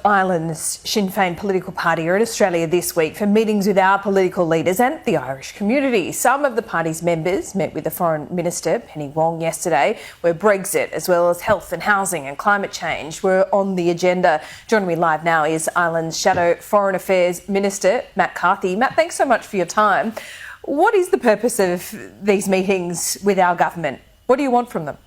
Ireland's Sinn Féin political party are in Australia this week for meetings with our political leaders and the Irish community. Some of the party's members met with the Foreign Minister, Penny Wong, yesterday, where Brexit, as well as health and housing and climate change, were on the agenda. Joining me live now is Ireland's Shadow Foreign Affairs Minister, Matt Carthy. Matt, thanks so much for your time. What is the purpose of these meetings with our government? What do you want from them?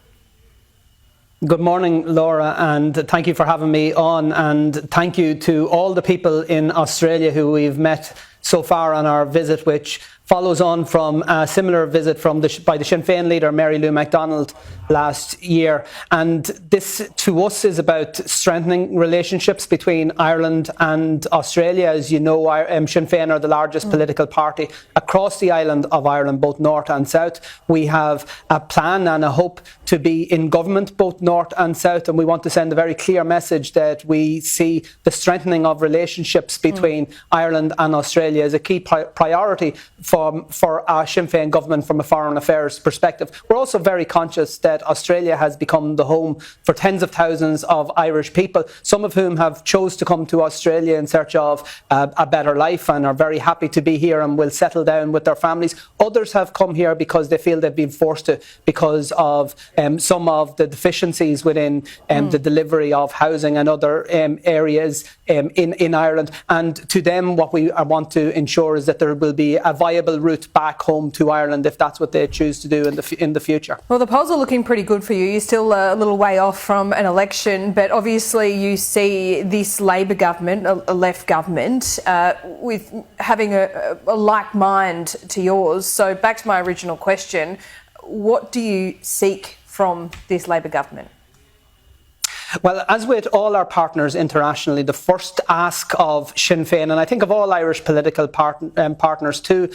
Good morning, Laura, and thank you for having me on, and thank you to all the people in Australia who we've met so far on our visit, which follows on from a similar visit by the Sinn Féin leader, Mary Lou MacDonald, last year. And this, to us, is about strengthening relationships between Ireland and Australia. As you know, Sinn Féin are the largest political party across the island of Ireland, both north and south. We have a plan and a hope to be in government, both north and south, and we want to send a very clear message that we see the strengthening of relationships between Ireland and Australia as a key priority for our Sinn Féin government from a foreign affairs perspective. We're also very conscious that Australia has become the home for tens of thousands of Irish people, some of whom have chose to come to Australia in search of a better life and are very happy to be here and will settle down with their families. Others have come here because they feel they've been forced to because of some of the deficiencies within the delivery of housing and other areas in Ireland. And to them, what we want to ensure is that there will be a viable route back home to Ireland if that's what they choose to do in the future. Well, the polls are looking pretty good for you. You're still a little way off from an election, but obviously you see this Labor government, a left government, with having a like mind to yours. So back to my original question, what do you seek from this Labor government? Well, as with all our partners internationally, the first ask of Sinn Féin, and I think of all Irish political partners to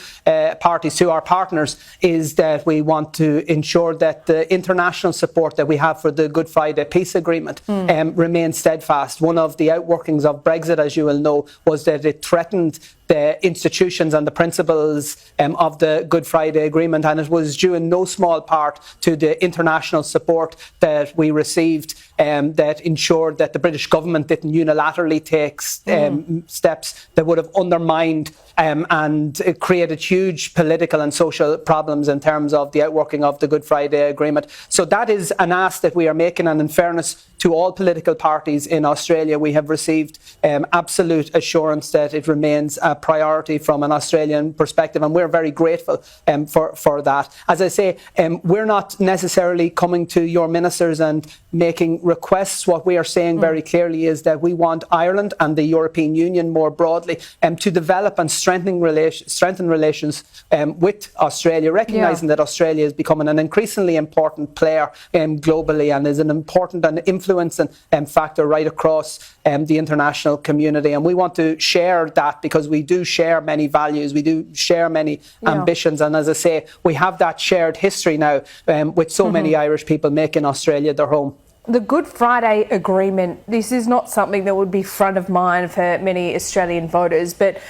parties, to our partners, is that we want to ensure that the international support that we have for the Good Friday Peace Agreement remains steadfast. One of the outworkings of Brexit, as you will know, was that it threatened the institutions and the principles of the Good Friday Agreement, and it was due in no small part to the international support that we received that ensured that the British government didn't unilaterally take steps that would have undermined and created huge political and social problems in terms of the outworking of the Good Friday Agreement. So that is an ask that we are making, and in fairness to all political parties in Australia, we have received absolute assurance that it remains a priority from an Australian perspective, and we're very grateful for that. As I say, we're not necessarily coming to your ministers and making requests. What we are saying very clearly is that we want Ireland and the European Union more broadly to develop and strengthen relations with Australia, recognising that Australia is becoming an increasingly important player globally and is an important and influencing factor right across the international community. And we want to share that because we do share many values, we do share many ambitions. And as I say, we have that shared history now with so many Irish people making Australia their home. The Good Friday Agreement, this is not something that would be front of mind for many Australian voters, but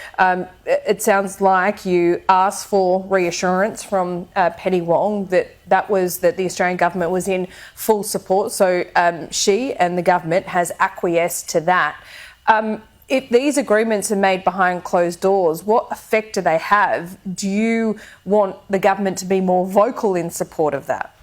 it sounds like you asked for reassurance from Penny Wong that the Australian government was in full support. So she and the government has acquiesced to that. If these agreements are made behind closed doors, what effect do they have? Do you want the government to be more vocal in support of that?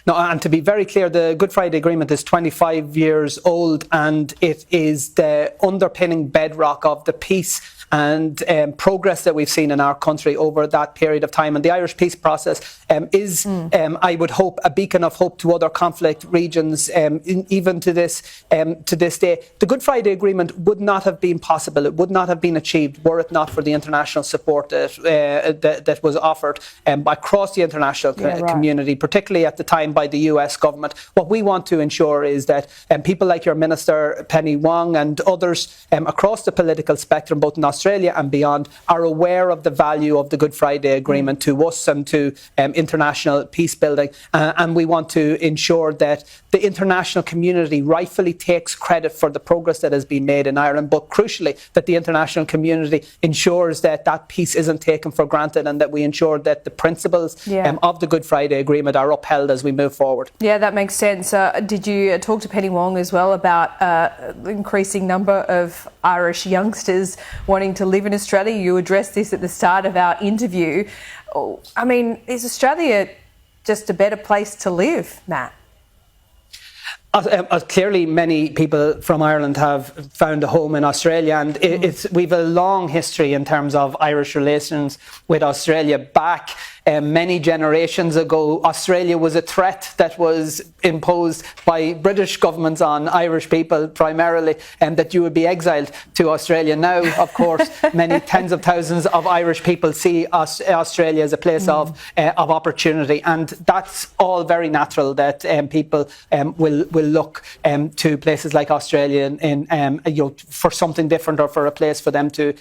No, and to be very clear, the Good Friday Agreement is 25 years old, and it is the underpinning bedrock of the peace and progress that we've seen in our country over that period of time. And the Irish peace process is, I would hope, a beacon of hope to other conflict regions, even to this day. The Good Friday Agreement would not have been possible. It would not have been achieved were it not for the international support that was offered across the international community, particularly at the time by the US government. What we want to ensure is that people like your Minister, Penny Wong, and others across the political spectrum, both in Australia Australia and beyond are aware of the value of the Good Friday Agreement to us and to international peace building, and we want to ensure that the international community rightfully takes credit for the progress that has been made in Ireland, but crucially that the international community ensures that that peace isn't taken for granted and that we ensure that the principles of the Good Friday Agreement are upheld as we move forward. Yeah, that makes sense. Did you talk to Penny Wong as well about the increasing number of Irish youngsters wanting to live in Australia? You addressed this at the start of our interview. I mean, is Australia just a better place to live, Matt? Clearly, many people from Ireland have found a home in Australia, and we've a long history in terms of Irish relations with Australia. Back many generations ago, Australia was a threat that was imposed by British governments on Irish people primarily, and that you would be exiled to Australia. Now, of course, many tens of thousands of Irish people see Australia as a place of opportunity, and that's all very natural that people will look to places like Australia for something different, or for a place for them to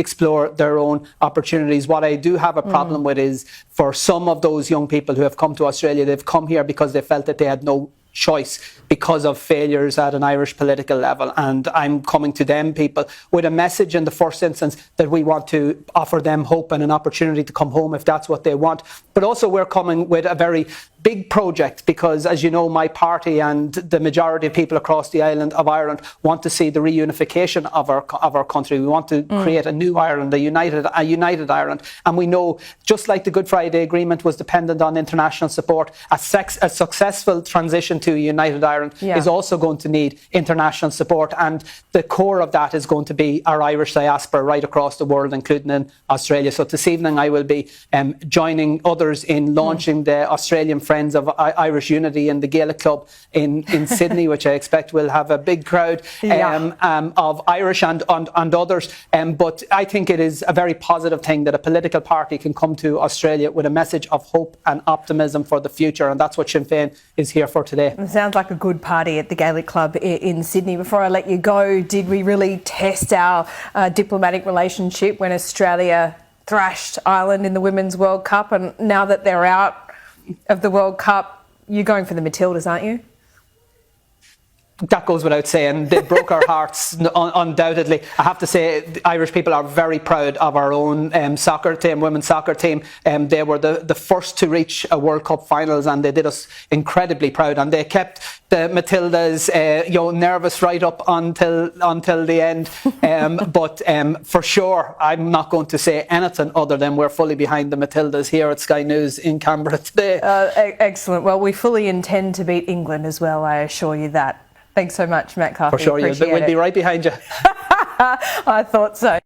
explore their own opportunities. What I do have a problem with is for some of those young people who have come to Australia, they've come here because they felt that they had no choice because of failures at an Irish political level, and I'm coming to them people with a message in the first instance that we want to offer them hope and an opportunity to come home if that's what they want. But also we're coming with a very big project because, as you know, my party and the majority of people across the island of Ireland want to see the reunification of our country. We want to create a new Ireland, a united Ireland, and we know, just like the Good Friday Agreement was dependent on international support, a successful transition to a united Ireland is also going to need international support, and the core of that is going to be our Irish diaspora right across the world, including in Australia. So this evening I will be joining others in launching the Australian Friends of Irish Unity in the Gaelic Club in Sydney, which I expect will have a big crowd of Irish and others. But I think it is a very positive thing that a political party can come to Australia with a message of hope and optimism for the future, and that's what Sinn Féin is here for today. It sounds like a good party at the Gaelic Club in Sydney. Before I let you go, did we really test our diplomatic relationship when Australia thrashed Ireland in the Women's World Cup? And now that they're out of the World Cup, you're going for the Matildas, aren't you? That goes without saying. They broke our hearts, undoubtedly. I have to say, the Irish people are very proud of our own soccer team, women's soccer team. They were the first to reach a World Cup finals, and they did us incredibly proud. And they kept the Matildas, nervous right up until the end. But for sure, I'm not going to say anything other than we're fully behind the Matildas here at Sky News in Canberra today. Excellent. Well, we fully intend to beat England as well, I assure you that. Thanks so much, Matt Carthy. For sure, we'll be right behind you. I thought so.